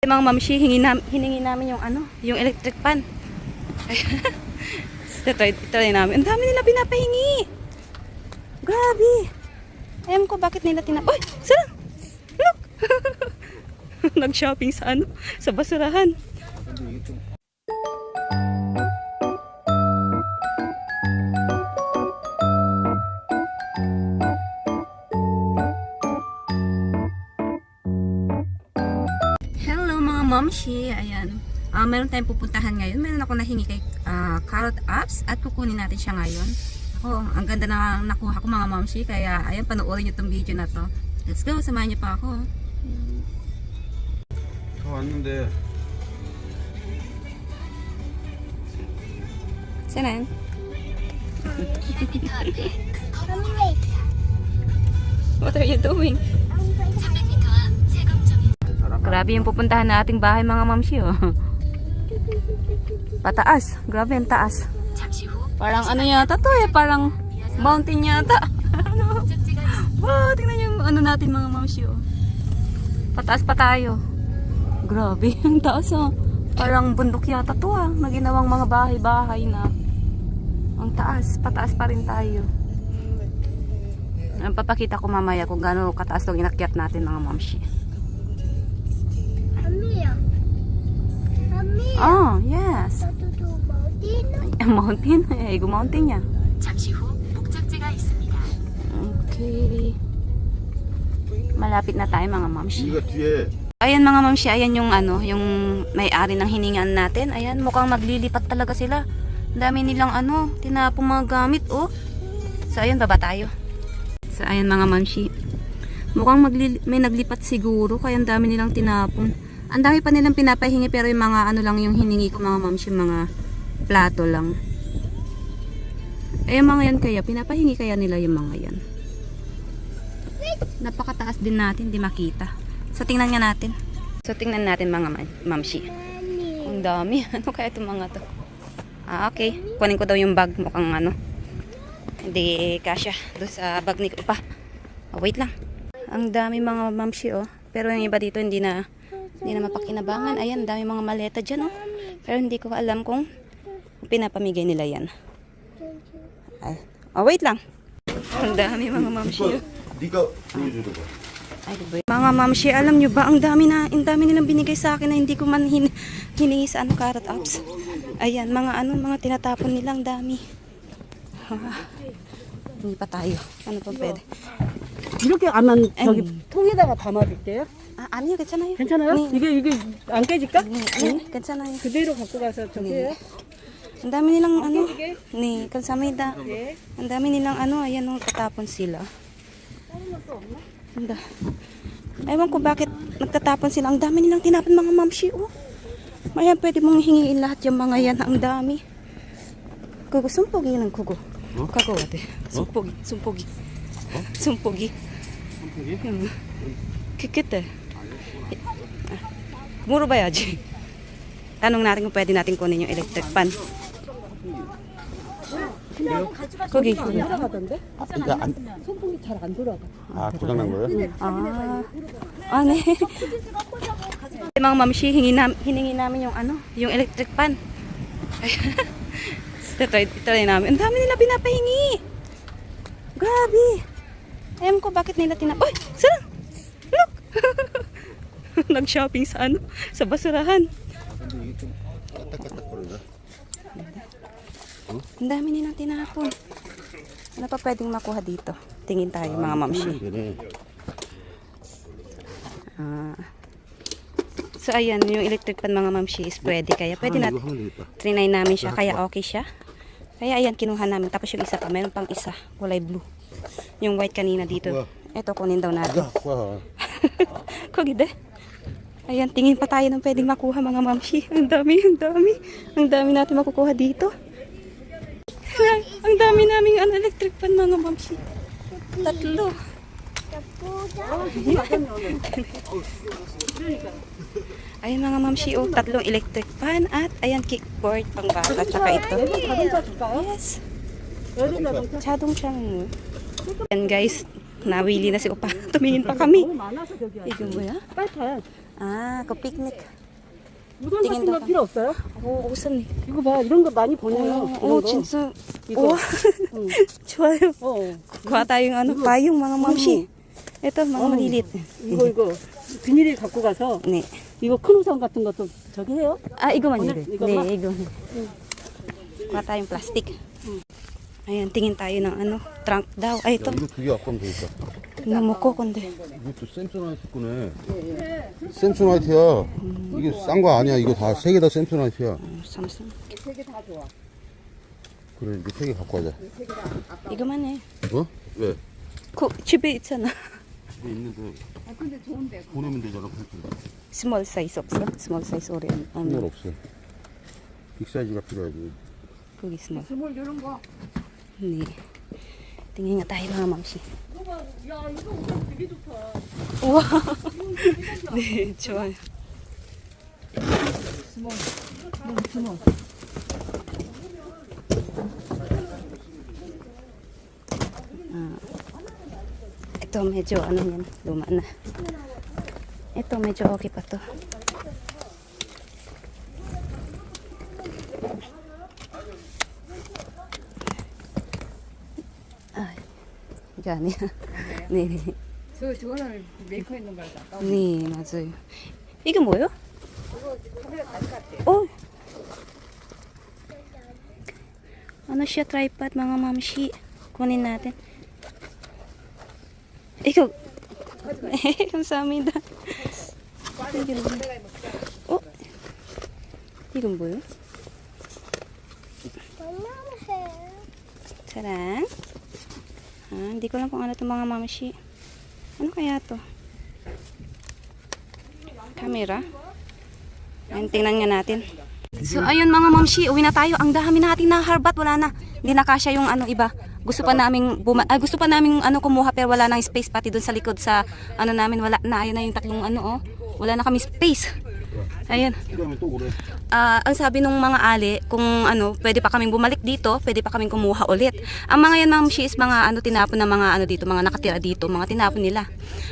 Mga mamshi, hiningi namin yung ano, yung electric pan. Ito namin. Ang dami nila pinapahingi. Grabe. Ayun ko bakit nila Oy, saan? Look. Nag-shopping sa ano, sa basurahan. Momshi, ayan. Meron tayong pupuntahan ngayon. Meron ako nahingi kay Carrot Apps at kukunin natin siya ngayon. Oh, ang ganda na nakuha ko mga momshi. Kaya, ayan, panoorin nyo itong video na to. Let's go, samahan nyo pa ako. 왔는데. Saan? What are you doing? Grabe yung pupuntahan na ating bahay mga mamshi, oh. Pataas. Grabe ang taas. Parang ano yata to eh. Parang mountain yata. Wow, tingnan yung ano natin mga mamshi, oh. Pataas pa tayo. Grabe ang taas, oh. Parang bundok yata to, ah. Na ginawang mga bahay-bahay na. Ang taas. Pataas pa rin tayo. Papakita ko mamaya kung gaano kataas itong inakyat natin mga mamshi. Oh, yes. Mountain? 이거 mountain이야. 잠시 후 목적지가 있습니다. Okay. Malapit na tayo mga mamshi. 이거 뒤에. Ayan mga mamshi, ayan yung ano, yung may-ari ng hiningan natin. Ayan, mukhang maglilipat talaga sila. Ang dami nilang ano, tinapong mga gamit, oh. So ayan, baba tayo. So ayan mga mamshi. Mukhang may naglipat siguro, kaya ang dami nilang tinapon. Ang dami pa nilang pinapahingi pero yung mga ano lang yung hiningi ko mga moms, yung mga plato lang. Eh yung mga yan kaya, pinapahingi kaya nila yung mga yan. Napakataas din natin, di makita. So tingnan nga natin. So tingnan natin mga mamshi. Ang dami. Ano kaya itong mga to? Okay. Kunin ko daw yung bag. Mukhang ano. Hindi kasya. Doon sa bag ni Upa. Wait lang. Ang dami mga mamshi, oh. Pero yung iba dito hindi na mapakinabangan. Ayan, dami mga maleta dyan, oh. Pero hindi ko alam kung pinapamigay nila yan. Ay. Oh, wait lang. Ang dami mga mamshi. 네가 보여주는 거. Mga mamshi, alam nyo ba, ang dami nilang binigay sa akin na hindi ko man hiningi sa ano, Carrot Apps. Ayan, mga tinatapon nilang dami. Hindi pa tayo. Ano pa pwede? 이렇게 아만 저기 통에다가 담아둘게요. 아니요, 괜찮아요. 괜찮아요? 네. 이게 안 깨질까? 네, 괜찮아요. 그대로 갖고 가서 저기 해요. Ang dami nilang ano, ni kansamida. Ang dami nilang ano, ayan nung tatapon sila. Ewan ko bakit nagtatapon sila. Ang dami nilang tinapon mga mamshi, oh. Ayan, pwede mong hingiin lahat yung mga yan. Ang dami. Kugo, sumpogi ng kugo. Kagawate. Sumpogi. Sumpogi. Sumpogi. Kikite. 물어봐야지. Tanong natin kung pwede natin kunin yung electric pan. 거기. 돌아가던데? 이거 안. 손목이 잘 안 돌아가. 아, 고장난 거예요? 네. Mga mamshi, hiningi namin yung ano, yung electric pan. ito namin. Ang dami nila pinapahingi. Grabe. Ayun ko bakit nila Oy, saan? Look. Nag-shopping sa ano, sa basurahan. 이게 좀 까딱까딱거리네. Ang dami nilang tinapon. Ano pa pwedeng makuha dito? Tingin tayo mga mamshi. So ayan, yung electric pan mga mamshi is pwede. Kaya pwede natin. Trinay namin siya. Kaya okay siya. Kaya ayan, kinuha namin. Tapos yung isa pa, mayroon pang isa. Kulay blue. Yung white kanina dito. Ito, kunin daw natin. Kogide. Ayan, tingin pa tayo ng pwedeng makuha mga mamshi. Ang dami. Ang dami natin makukuha dito. Ang dami naming electric pan mga mamshi. 3. Ayan mga mamshi, 3 electric pan at ayan kickboard pang bata. Tsaka ito. Yes. 자동차는 Ayan guys, nawili na si Opa. Tumingin pa kami. 너무 많아서 저기 이거 뭐야? 빨판. 그 picnic. 무덤 tingin 같은 daw 거 ka. 필요 없어요? Oo, usan eh. 이거 봐, 이런 거 많이 보내요. Oo, 이런 거. 진짜. 이거. Oo. 응. 좋아요. 어. Kuha tayong ano, payong mga mamshi. Ito, mga malilit. 이거 비닐에 갖고 가서 네. 이거 큰 우산 같은 것도 저기 해요? Ikaw man Oner, yun. ikaw Hindi, ba? ikaw. Kuha tayong plastic. Ayan, tingin tayo ng ano, trunk daw. Ay, 야, ito. 이거 두 개 갖고 오면 되겠다. Namuko, kundi. 이것도 샘소나이트 거네. 샘소나이트야. 이게 싼 거 아니야. 이거 다 세 개 다 샘소나이트야. Samsung. 그래, 이거 세 개 갖고 가자. Ikaw man eh. 어? 왜? 집에 있잖아. 집에 있는데. 근데 좋은데. 보내면 되잖아, 팔뚝. Small size 없어? Small size or 뭘 없어. 빅 사이즈가 필요하지. Cookie small. Small 이런 거? 네. Tingin nga tayo mga mamsi. 야, 이거 우산 되게 좋다. 우와. 네, 좋아요. Ito medyo ano yan, luma na. Ito medyo okay pa to. Ay, gani. 네, 네. 저거는 메이커 있는 거라. 네, 맞아요. 이게 뭐예요? Oh. Ano siya, tripod, mga mamshi. Kunin natin. Ikaw. 감사합니다. 이건 뭐예요? Sarang. Hindi ko lang kung ano itong mga mamshi. Ano kaya to? Camera. Ayun, tingnan nga natin. So, ayun mga mamshi, uwi na tayo. Ang dami natin na harbat, wala na. Hindi na kasya yung ano iba. Gusto pa naming ano kumuha pero wala nang space pati doon sa likod sa ano namin wala na. Ayun na yung tatlong ano wala na kami space. Ayun. 필요하면 또 오래. Ang sabi nung mga ali, kung ano, pwede pa kaming bumalik dito, pwede pa kaming kumuha ulit. Ang mga yan, ma'am, is mga ano, tinapon na mga ano dito, mga nakatira dito, mga tinapon nila.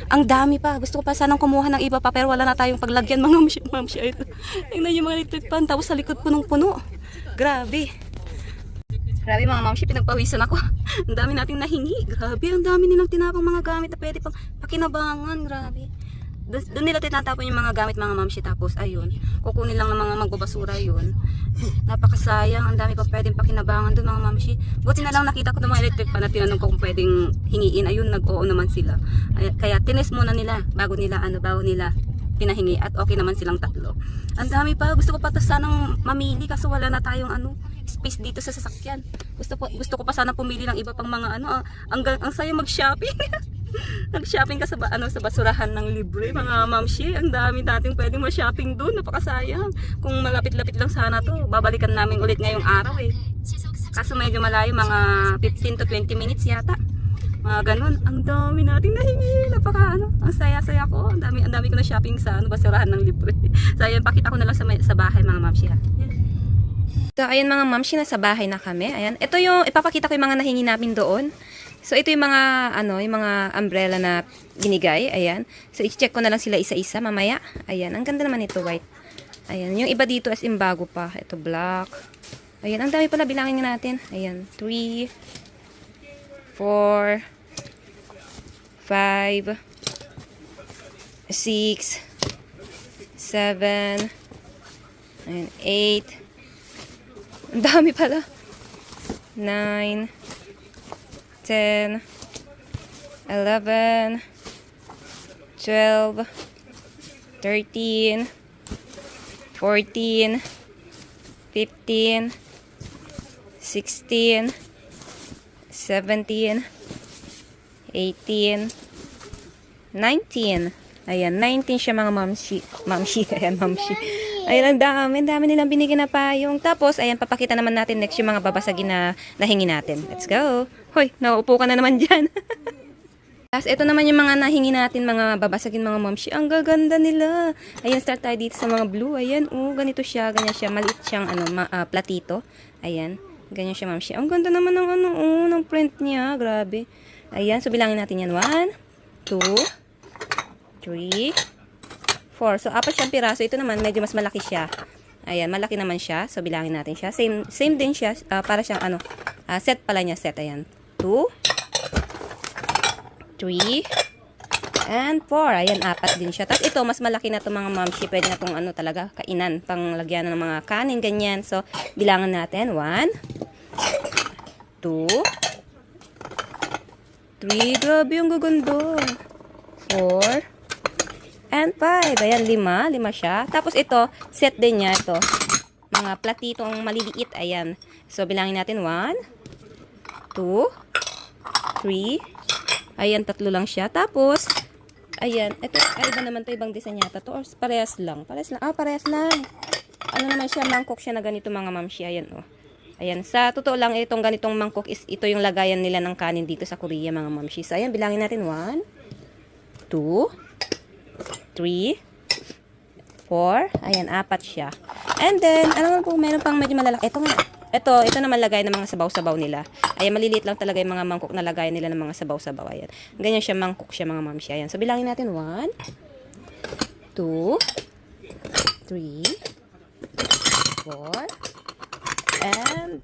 Ang dami pa. Gusto ko pa sanang kumuha ng iba pa, pero wala na tayong paglagyan, mga ma'am, ito. Tingnan yung mga electric pan, tapos sa likod punong-puno. Grabe. Grabe mga ma'am, pinagpawisan ako. Ang dami nating nahingi. Grabe, ang dami nilang tinapong mga gamit na pwede pang pakinabangan. Grabe. Doon nila tinatapon yung mga gamit mga mamshi, tapos ayun, kukunin lang ng mga magbabasura yun. Napakasayang, ang dami pa pwedeng pakinabangan doon mga mamshi. Buti na lang nakita ko ng mga electric pan na tinanong ko kung pwedeng hingiin, ayun, nag-oo naman sila. Kaya tines muna nila bago nila pinahingi at okay naman silang tatlo. Ang dami pa, gusto ko pa sanang mamili kaso wala na tayong ano, space dito sa sasakyan. Gusto ko pa sanang pumili ng iba pang mga ano, ang saya mag-shopping. Nag-shopping ka sa sa basurahan ng libre mga mamshi. Ang dami nating pwedeng ma-shopping doon, napakasayang. Kung malapit-lapit lang sana to, babalikan namin ulit ngayong araw eh. Kaso medyo malayo, mga 15 to 20 minutes yata. Mga ganun. Ang dami nating nahingi. Ang saya-saya ko. Ang dami ko na shopping sa basurahan ng libre. So ayun, pakita ko na lang sa bahay mga mamshi ha. So ayun mga mamshi, nasa bahay na kami. Ayan. Ito yung ipapakita ko yung mga nahingi namin doon. So ito yung mga yung mga umbrella na binigay. Ayan. So i-check ko na lang sila isa-isa mamaya. Ayan, ang ganda naman ito, white. Ayan, yung iba dito as in bago pa. Ito black. Ayan, ang dami pala, bilangin natin. Ayan, 3 4 5 6 7 ayan, 8. Ang dami pala. 9 10, 11, 12, 13, 14, 15, 16, 17, 18, 19. Ayan, 19 siya mga mamshi. Ayan, mamshi. Ayan, ang dami nilang binigyan na payong. Tapos, ayan, papakita naman natin next yung mga babasagin na nahingi natin. Let's go. Hoy, nauupo ka na naman dyan. Tapos, ito naman yung mga nahingi natin, mga babasagin mga mamshi. Ang gaganda nila. Ayan, start tayo dito sa mga blue. Ayan, ganito siya, ganyan siya. Maliit siyang, platito. Ayan, ganyan siya mamshi. Ang ganda naman ng, ng print niya. Grabe. Ayan, so bilangin natin yan. 1, 2, 3, 4, 4. So, 4 siyang piraso. Ito naman, medyo mas malaki siya. Ayan, malaki naman siya. So, bilangin natin siya. Same din siya. Para siyang ano, set pala niya. Set, ayan. 2, 3, and 4. Ayan, 4 din siya. Tapos ito, mas malaki na ito mga mamshi. Pwede na itong ano talaga, kainan. Panglagyan ng mga kanin, ganyan. So, bilangan natin. 1, 2, 3. Grabe yung gugundo. 4, and 5. Ayan, 5. 5 siya. Tapos ito, set din niya ito. Mga platitong maliliit. Ayan. So, bilangin natin. 1, 2, 3. Ayan, 3 lang siya. Tapos, ayan, ito, iba naman to, ibang design yata to, or parehas lang. Parehas lang. Parehas lang. Ano naman siya, mangkok siya na ganito mga mamshi. Ayan, oh. Ayan, sa totoo lang, itong ganitong mangkok is, ito yung lagayan nila ng kanin dito sa Korea, mga mamshi. So, ayan, bilangin natin. 1, 2, 3, 4. Ayan, 4 siya. And then, ano naman po, meron pang medyo malalaki. Ito nga. Ito naman lagay ng mga sabaw-sabaw nila. Ayan, maliliit lang talaga yung mga mangkok na lagayan nila ng mga sabaw-sabaw. Ayan. Ganyan siya, mangkok siya mga mamshi. Ayan. So, bilangin natin. 1, 2, 3, 4, and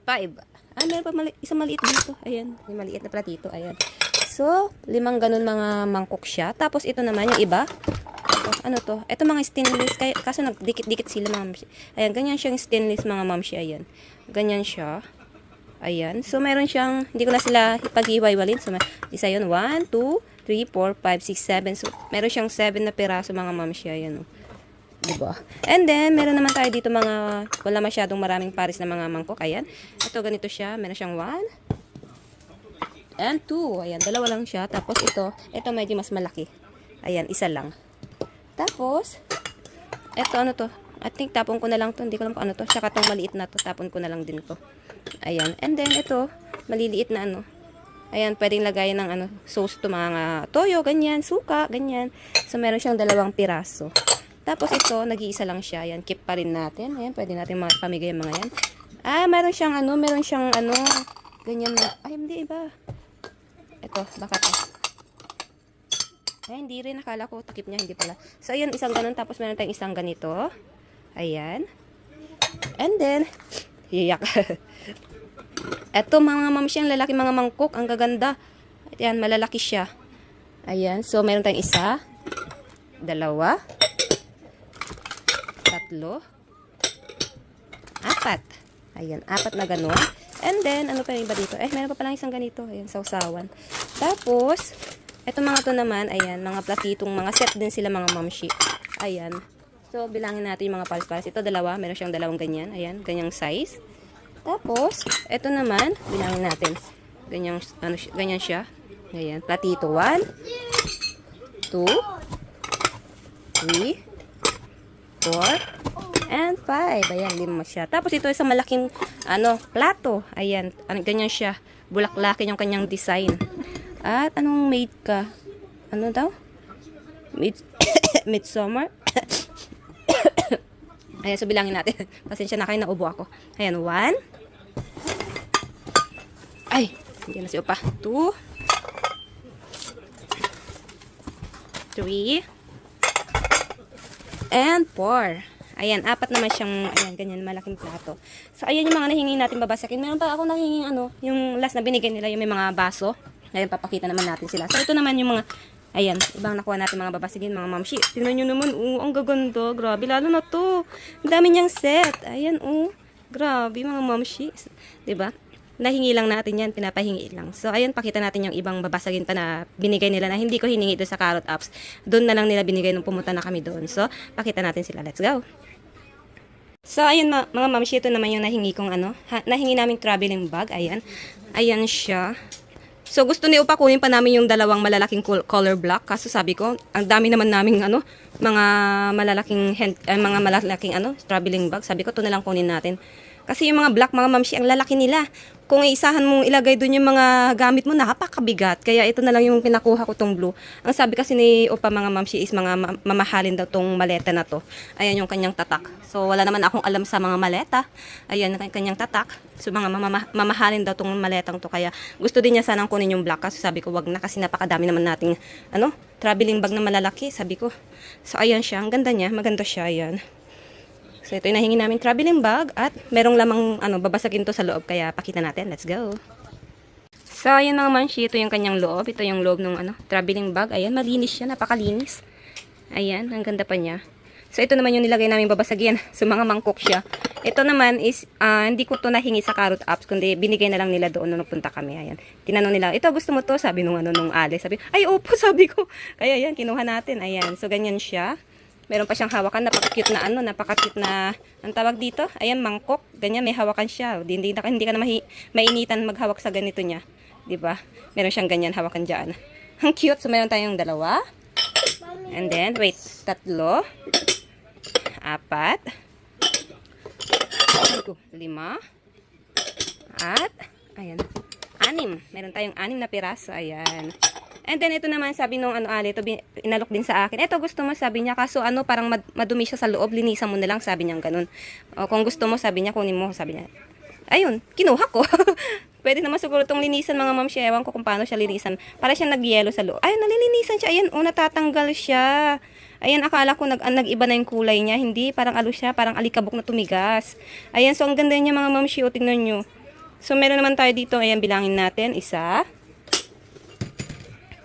5. Meron pa isang maliit dito. Ayan. Yung maliit na platito. Ayan. So, 5 ganun mga mangkok siya. Tapos, ito naman yung iba. Ano to? Ito mga stainless. Kaso nagdikit-dikit sila mga mamshi. Ayan, ganyan siyang stainless mga mamshi. Ayan. Ganyan siya. Ayan. So, meron siyang, hindi ko na sila pag-iwaywalin. So, isa yun. 1, 2, 3, 4, 5, 6, 7. So, meron siyang 7 na piraso mga mamshi. Ayan. Diba? And then, meron naman tayo dito mga, wala masyadong maraming pares na mga mangkok. Ayan. Ito, ganito siya. Meron siyang 1 and 2. Ayan. 2 lang siya. Tapos ito medyo mas malaki. Ayan. Isa lang. Tapos, eto ano to? I think tapon ko na lang to. Hindi ko alam kung ano to. Tsaka tong maliit na to. Tapon ko na lang din to. Ayan. And then, ito, maliliit na ano. Ayan, pwedeng lagayan ng ano, sauce to mga toyo, ganyan, suka, ganyan. So, meron siyang 2 piraso. Tapos, ito, nag-iisa lang siya. Ayan, keep pa rin natin. Ayan, pwede natin pamigay yung mga yan. Meron siyang ganyan na, hindi iba. Ito, baka to. Hindi rin. Nakala ko, takip niya. Hindi pala. So, ayan, isang ganun. Tapos, meron tayong isang ganito. Ayan. And then, hiyak. Eto, mga mamshi, ang lalaki mga mangkok. Ang gaganda. Ayan, malalaki siya. Ayan. So, meron tayong 1, 2, 3, 4. Ayan, 4 na ganun. And then, ano pa rin ba dito? Meron pa palang isang ganito. Ayan, sausawan. Tapos, ito mga to naman, ayan, mga platitong, mga set din sila mga mamshi. Ayan. So, bilangin natin yung mga pares-pares. Ito, 2. Meron siyang 2 ganyan. Ayan, ganyang size. Tapos, ito naman, bilangin natin. Ganyan siya. Ayan, platito. 1, 2, 3, 4, and 5. Ayan, 5 siya. Tapos, ito isang malaking, plato. Ayan, ganyan siya. Bulaklakin yung kanyang design. At anong made ka? Ano daw? Midsummer? Ayan, so bilangin natin. Pasensya na kayo, naubo ako. Ayan, 1. Ay, hindi na siya pa. 2. 3. And 4. Ayan, 4 naman siyang, ayan, ganyan, malaking plato. So, ayan yung mga nahingi natin babasakin. Meron pa ako nahinging, yung last na binigay nila, yung may mga baso. Ngayon, papakita naman natin sila. So, ito naman yung mga, ayan, ibang nakuha natin mga babasigin, mga mamshi. Tingnan nyo naman, ang gaganda. Grabe, lalo na to. Ang dami niyang set. Ayan, grabe, mga mamshi. Diba? Nahingi lang natin yan, pinapahingi lang. So, ayan, pakita natin yung ibang babasagin pa na binigay nila na hindi ko hiningi doon sa Carrot Apps. Doon na lang nila binigay nung pumunta na kami doon. So, pakita natin sila. Let's go! So, ayan, mga mamshi, ito naman yung nahingi kong nahingi naming traveling bag. Ayan. Ayan siya. So, gusto ni Upa kunin pa namin yung 2 malalaking color block. Kaso sabi ko, ang dami naman naming mga malalaking traveling bag. Sabi ko, ito na lang kunin natin. Kasi yung mga black, mga mamshi, ang lalaki nila. Kung isahan mong ilagay doon yung mga gamit mo, napakabigat. Kaya ito na lang yung pinakuha ko tong blue. Ang sabi kasi ni Opa mga mamshi is mga mamahalin daw tong maleta na to. Ayan yung kanyang tatak. So wala naman akong alam sa mga maleta. Ayan ang kanyang tatak. So mga mamahalin daw tong maletang to. Kaya gusto din niya sanang kunin yung black. Kasi sabi ko wag na kasi napakadami naman nating traveling bag na malalaki. Sabi ko. So ayan siya. Ang ganda niya. Maganda siya. Ayan. So ito yung nahingi namin traveling bag at merong lamang babasagin to sa loob kaya pakita natin. Let's go. So ayun mga manshi, ito yung kanyang loob. Ito yung loob ng traveling bag. Ayan, malinis siya, napakalinis. Ayan, ang ganda pa niya. So ito naman yung nilagay namin babasagin. So mga mangkok siya. Ito naman is hindi ko to nahingi sa Carrot Apps kundi binigay na lang nila doon nung nagpunta kami. Ayan. Tinanong nila, "Ito gusto mo to?" Sabi nung Ale. Sabi, "Ay, opo," sabi ko. Kaya ayan, kinuha natin. Ayan. So ganyan siya. Meron pa siyang hawakan, napaka-cute na ang tawag dito. Ayan, mangkok. Ganyan, may hawakan siya. Hindi ka na mainitan maghawak sa ganito niya. 'Di ba? Meron siyang ganyan hawakan diyan. Ang cute. So meron tayong 2. And then, wait, 3, 4, 5, at ayan, 6. Meron tayong 6 na piraso. Ayan. And then, ito naman, sabi nung Ale, ito inalok din sa akin. Ito, gusto mo, sabi niya, kaso parang madumi siya sa loob, linisan mo na lang, sabi niya, ganun. O, kung gusto mo, sabi niya, kunin mo, sabi niya. Ayun, kinuha ko. Pwede naman siguro itong linisan, mga ma'am siya. Ewan ko kung paano siya linisan. Para siya nag-yelo sa loob. Ayun, nalilinisan siya. Ayan, natatanggal siya. Ayan, akala ko nag-iba na yung kulay niya. Hindi, parang siya, parang alikabok na tumigas. Ayan, so ang ganda niya, mga ma'am siya. Tingnan nyo. So, meron naman tayo dito. Ayan, bilangin natin. 1.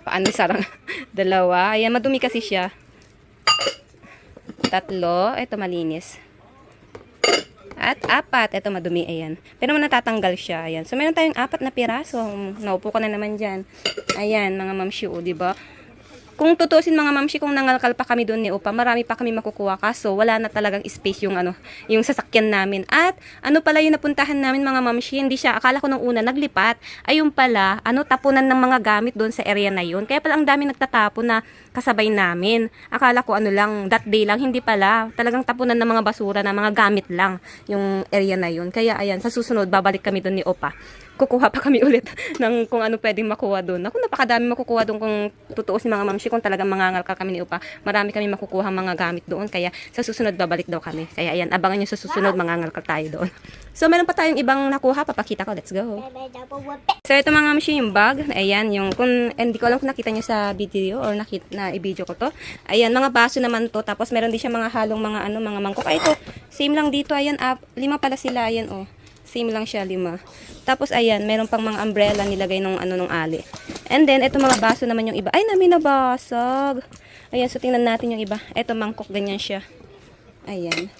Paano sarang? 2. Ayan, madumi kasi siya. 3. Ito malinis. At 4. Ito madumi. Ayan. Pero natatanggal siya. Ayan. So, meron tayong 4 na piraso. Naupo ka na naman dyan. Ayan, mga mamshi, diba? Kung tutusin mga mamshi, kung nangalkal pa kami doon ni Opa, marami pa kami makukuha. Kaso, wala na talagang space yung yung sasakyan namin. At, pala yung napuntahan namin mga mamshi, hindi siya, akala ko nung una, naglipat. Ayun pala, tapunan ng mga gamit doon sa area na yun. Kaya pala ang dami nagtatapon na kasabay namin. Akala ko lang, that day lang, hindi pala. Talagang tapunan ng mga basura na mga gamit lang yung area na yun. Kaya, ayan, sa susunod, babalik kami doon ni Opa. Kukuha pa kami ulit ng kung ano pwedeng makuha doon. Ako, napakadami makukuha doon kung tutuusin mga mamshi, kung talagang mangangalkal kami ni Upa. Marami kami makukuha mga gamit doon. Kaya sa susunod babalik daw kami. Kaya ayan, abangan nyo sa susunod, mangangalkal tayo doon. So meron pa tayong ibang nakuha. Papakita ko. Let's go. So ito mga mamshi, yung bag. Ayan, yung hindi ko alam kung nakita nyo sa video or na-i-video ko to. Ayan, mga baso naman to. Tapos meron din siya mga halong mga mga mangkok. Ay, ito, same lang dito. Ayan, 5 pala sila. Ayan, same lang siya, 5. Tapos, ayan, meron pang mga umbrella nilagay nung nung Ali. And then, ito mga baso naman yung iba. Ay, namin nabasag. Ayan, so tingnan natin yung iba. Ito, mangkok, ganyan siya. Ayan.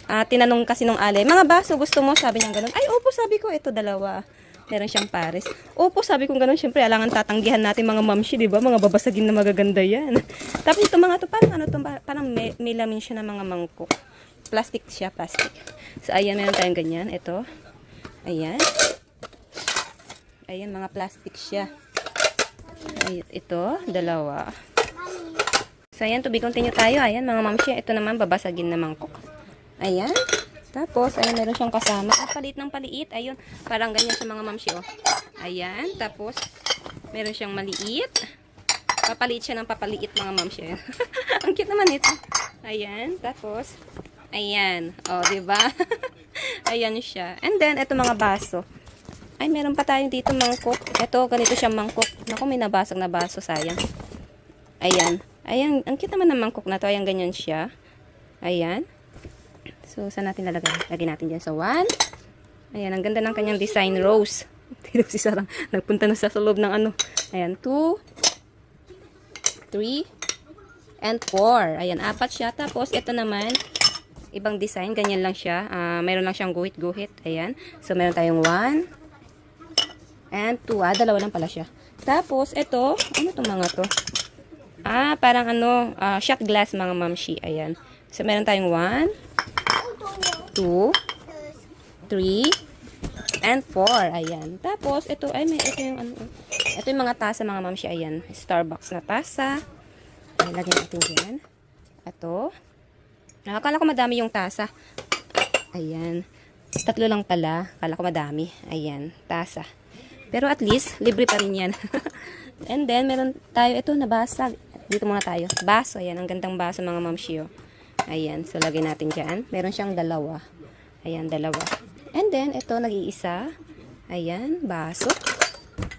Tinanong kasi nung Ali, mga baso, gusto mo? Sabi niya ganun. Ay, opo, sabi ko, ito 2. Meron siyang pares. Opo, sabi ko ganun. Siyempre, alangan tatanggihan natin mga mamshi, di ba? Mga babasagin na magaganda yan. Tapos, ito mga to, parang may lamin siya ng mga mangkok. Plastic siya, plastic. So, ayan, meron tayong ganyan. Ito. Ayan. Ayan, mga plastic siya. Ayan, ito, 2. So, ayan, to be continue tayo. Ayan, mga mamshi. Ito naman, babasagin na mangkok. Ayan. Tapos, ayan, meron siyang kasama. Palit ng paliit. Ayun, parang ganyan sa mga mamshi, Ayan, tapos, meron siyang maliit. Papaliit siya ng papaliit, mga mamshi. Ang cute naman ito. Ayan, tapos, ayan. Diba? Ayan siya. And then, ito mga baso. Ay, meron pa tayong dito mangkok. Ito, ganito siyang mangkok. Naku, may nabasag na baso, sayang. Ayan. Ayan, ang cute naman ng mangkok na to. Ayan, ganyan siya. Ayan. So, saan natin lalagay? Lagyan natin dyan sa 1. Ayan, ang ganda ng kanyang design, rose. Tino si Sarang, nagpunta na sa loob ng Ayan, 2, 3, and 4. Ayan, 4 siya. Tapos, ito naman, ibang design. Ganyan lang siya. Meron lang siyang guhit-guhit. Ayan. So, meron tayong 1. And 2, 2 lang pala siya. Tapos, ito, ano itong mga to? Parang shot glass mga mamshi. Ayan. So, meron tayong 1, 2, 3, and 4. Ayan. Tapos, ito yung mga tasa mga mamshi. Ayan. Starbucks na tasa. Ayan, lagyan natin dyan. Ito. Akala ko madami yung tasa. Ayan. 3 lang pala. Kala ko madami. Ayan, tasa. Pero at least, libre pa rin yan. And then, meron tayo ito na basag. Dito muna tayo. Baso, ayan. Ang gandang baso mga mamshi, oh. Ayan, so lagay natin dyan. Meron siyang 2. Ayan, 2. And then, ito, nag-iisa. Ayan, baso.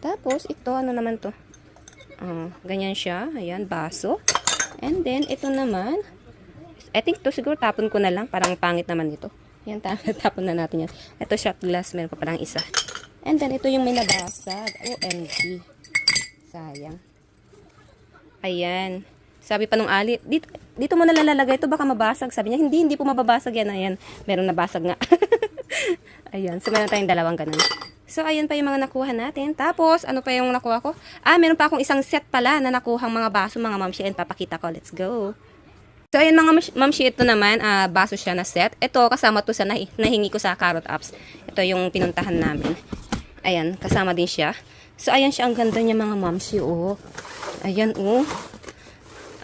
Tapos, ito, ano naman to? Ganyan siya. Ayan, baso. And then, ito naman, I think to siguro tapon ko na lang. Parang pangit naman ito. Ayan, tapon na natin yan. Ito, shot glass. Meron pa parang isa. And then, ito yung may nabasag. OMG. Sayang. Ayan. Sabi pa nung Ali, dito mo nalalagay ito, baka mabasag. Sabi niya, hindi po mababasag yan. Ayan, meron nabasag nga. Ayan, so meron tayong 2 ganun. So, ayan pa yung mga nakuha natin. Tapos, ano pa yung nakuha ko? Meron pa akong isang set pala na nakuhang mga baso, mga mamshi. And papakita ko. Let's go. So, ayan mga mamshi, ito naman, baso siya na set. Ito, kasama to sa nahingi ko sa Carrot Apps. Ito yung pinuntahan namin. Ayan, kasama din siya. So, ayan siya. Ang ganda niya mga mamshi, oh. Ayan, oh.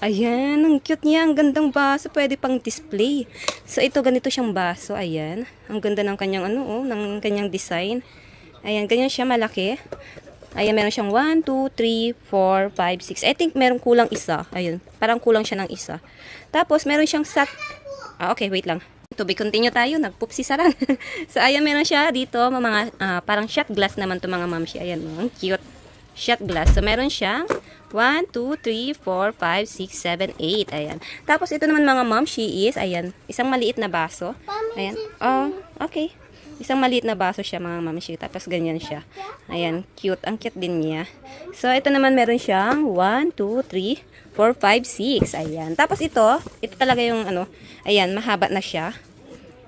Ayan, ang cute niya. Ang gandang baso. Pwede pang display. So, ito, ganito siyang baso. Ayan. Ang ganda ng kanyang, ng kanyang design. Ayan, ganyan siya, malaki. Ayan, meron siyang 1, 2, 3, 4, 5, 6. I think meron kulang isa. Ayan, parang kulang siya ng isa. Tapos, meron siyang okay, wait lang. To be continue tayo, nagpoop si Sarang. So, ayan, meron siya dito, mga, parang shot glass naman to mga mamshi. Ayan, ang cute. Shot glass. So, meron siyang 1, 2, 3, 4, 5, 6, 7, 8. Ayan. Tapos, ito naman mga mamshi is, ayan, isang maliit na baso. Ayan. Oh, okay. Isang maliit na baso siya mga mamshi. Tapos, ganyan siya. Ayan, cute. Ang cute din niya. So, ito naman meron siyang 1, 2, 3, 4, 5, 6. Ayan. Tapos, ito talaga yung, ayan, mahaba na siya.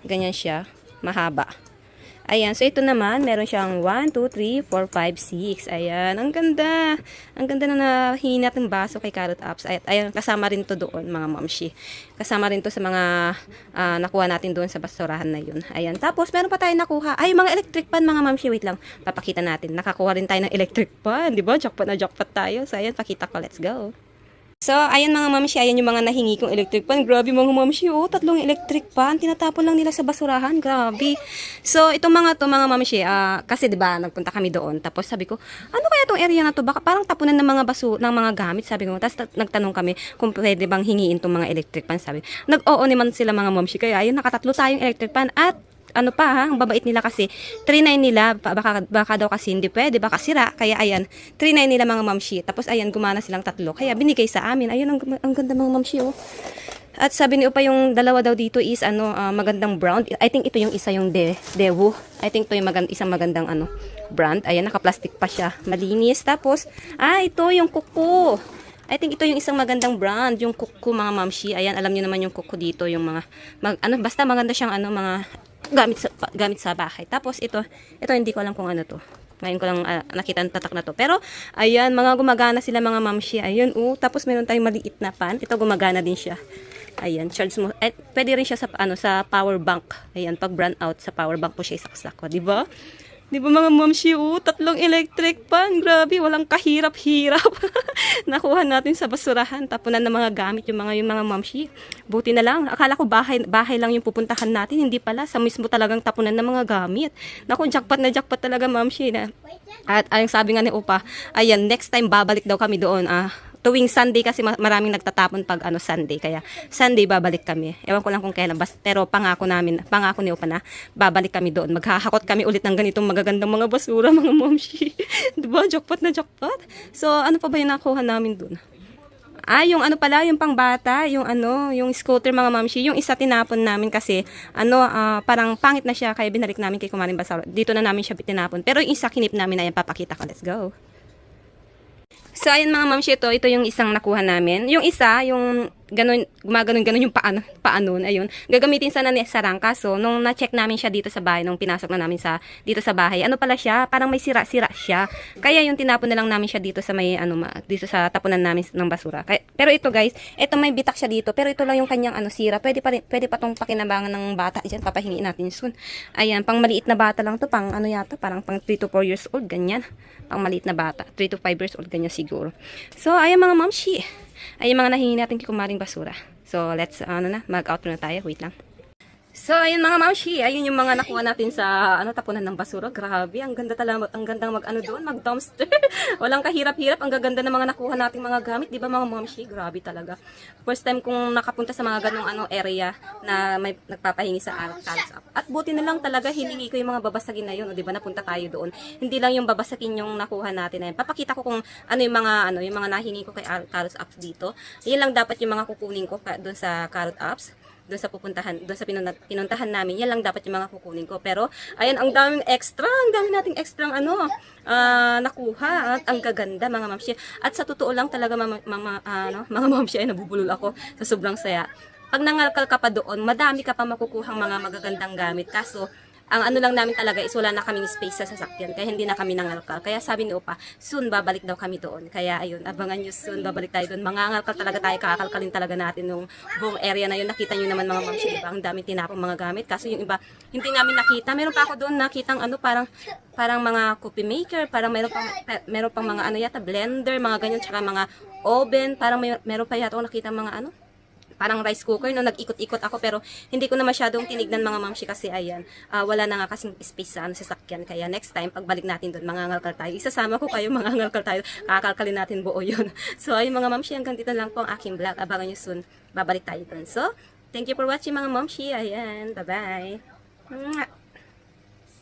Ganyan siya. Mahaba. Ayan, so ito naman, meron siyang 1, 2, 3, 4, 5, 6. Ayan, ang ganda. Ang ganda na nahingi natin baso kay Carrot Apps. Ayan, kasama rin to doon, mga mamshi. Kasama rin to sa mga nakuha natin doon sa basurahan na yun. Ayan, tapos meron pa tayong nakuha. Ay, mga electric pan, mga mamshi. Wait lang, papakita natin. Nakakuha rin tayo ng electric pan. Di ba? Jackpot na jackpot tayo. So, ayan, pakita ko. Let's go. So, ayan mga mamshi, ayan yung mga nahingi kong electric pan. Grabe mga mamshi, 3 electric pan. Tinatapon lang nila sa basurahan. Grabe. So, itong mga mamshi, kasi 'di ba, nagpunta kami doon. Tapos sabi ko, ano kaya tong area na to? Baka parang tapunan ng mga ng mga gamit, sabi ko. Tapos nagtanong kami kung pwede bang hingiin tong mga electric pan, sabi. Nag-oo naman sila mga mamshi. Kaya ayun, nakatatlo tayong electric pan at ang babait nila kasi 3.9 nila, baka daw kasi hindi pwede, baka sira, kaya ayan 3.9 nila mga mamshi, tapos ayan gumana silang 3, kaya binigay sa amin. Ayun, ang ganda mga mamshi, oh. At sabi ni Upa yung 2 daw dito is magandang brown. I think ito yung isa yung Dewu. I think ito yung isang magandang brand. Ayan, naka-plastic pa siya, malinis. Tapos ito yung kuko. I think ito yung isang magandang brand, yung kuko mga mamshi. Ayan, alam niyo naman yung kuko dito, yung mga basta maganda siyang mga gamit sa bahay. Tapos ito hindi ko alam kung ano to. Ngayon ko lang nakita ang tatak na to. Pero ayan, mga gumagana sila mga mamshi. Ayun, tapos meron tayong maliit na pan. Ito gumagana din siya. Ayan, charge mo. Pwede rin siya sa power bank. Ayan, pag brand out sa power bank po siya isaksak ko, di ba? Di ba mga mamshi, 3 electric pan. Grabe, walang kahirap-hirap. Nakuha natin sa basurahan. Tapunan ng mga gamit yung mga mamshi. Buti na lang. Akala ko bahay lang yung pupuntahan natin. Hindi pala. Sa mismo talagang tapunan ng mga gamit. Naku, jackpot na jackpot talaga mamshi. At ang sabi nga ni Upa, ayan, next time babalik daw kami doon. Tuwing Sunday kasi maraming nagtatapon pag Sunday. Kaya Sunday babalik kami. Ewan ko lang kung kailan. Pero pangako ni Upa na babalik kami doon. Maghahakot kami ulit ng ganitong magagandang mga basura, mga momshi. Diba? Jackpot na jackpot. So, ano pa ba yung nakuha namin doon? Yung pala, yung pangbata, yung scooter mga mamshi, yung isa tinapon namin kasi, parang pangit na siya, kaya binalik namin kay Kumaring Basaro. Dito na namin siya tinapon. Pero yung isa kinip namin, ayan, papakita ko. Let's go. So, ayan mga mamshi, ito yung isang nakuha namin. Yung isa, yung gumaganon yung paa nun, ayun. Gagamitin sana ni Sarang, kaso nung na-check namin siya dito sa bahay, nung pinasok na namin dito sa bahay, pala siya, parang may sira-sira siya. Kaya yung tinapon na lang namin siya dito sa may, dito sa tapunan namin ng basura. Pero ito guys, ito may bitak siya dito, pero ito lang yung kanyang sira. Pwede pa tong pakinabangan ng bata. Diyan, papahingiin natin soon. Ayan, pang maliit na bata lang to, pang yata, parang pang 3 to 4 years old, ganyan. Pang maliit na bata, 3 to 5 years old, ganyan siguro. So, ayan mga mamshi. Ay, yung mga nahingi natin kay Kumaring Basura. So, let's, mag-outro na tayo. Wait lang. So, ayun mga mamshi, ayun yung mga nakuha natin sa tapunan ng basura. Grabe, ang ganda talaga, ang gandang doon, mag-dumpster. Walang kahirap-hirap, ang gaganda ng mga nakuha nating mga gamit, di ba mga mamshi? Grabe talaga. First time kong nakapunta sa mga ganong area na may nagpapahingi sa Carrots Up. At buti na lang talaga, hiningi ko yung mga babasagin na yun, di ba? Napunta tayo doon. Hindi lang yung babasagin yung nakuha natin na yun. Papakita ko kung yung mga nahingi ko kay Carrots Up dito. Yan lang dapat yung mga kukunin ko doon sa Carrot Ups. Doon sa pinuntahan namin, yan lang dapat yung mga kukunin ko. Pero, ayan, ang dami nating extra nakuha. At ang gaganda, mga mamshi. At sa totoo lang talaga, mga mamshi, ay nabubulol ako sa sobrang saya. Pag nangalkal ka pa doon, madami ka pa makukuhang mga magagandang gamit. Kaso, ang lang namin talaga is wala na kaming space sa sasakyan, kaya hindi na kami nangalkal. Kaya sabi ni Opa, soon babalik daw kami doon. Kaya ayun, abangan nyo soon, babalik tayo doon. Mangangalkal talaga tayo, kakalkalin talaga natin yung buong area na yun. Nakita nyo naman mga mamsi, diba? Ang daming tinapong mga gamit. Kaso yung iba, hindi namin nakita. Meron pa ako doon nakitang parang mga coffee maker, parang meron pang mga yata, blender, mga ganyan, tsaka mga oven, parang meron pa yata ako nakita mga parang rice cooker, no, nag-ikot-ikot ako pero hindi ko na masyadong tinignan mga mamshi kasi ayan, wala na nga kasing space sa sasakyan. Kaya next time, pagbalik natin doon, mangangalkal tayo. Isasama ko kayo, mangangalkal tayo. Kakalkalin natin buo yun. So, ayun mga mamshi, hanggang dito lang po ang aking vlog. Abangan nyo soon, babalik tayo doon. So, thank you for watching mga mamshi. Ayan, bye-bye.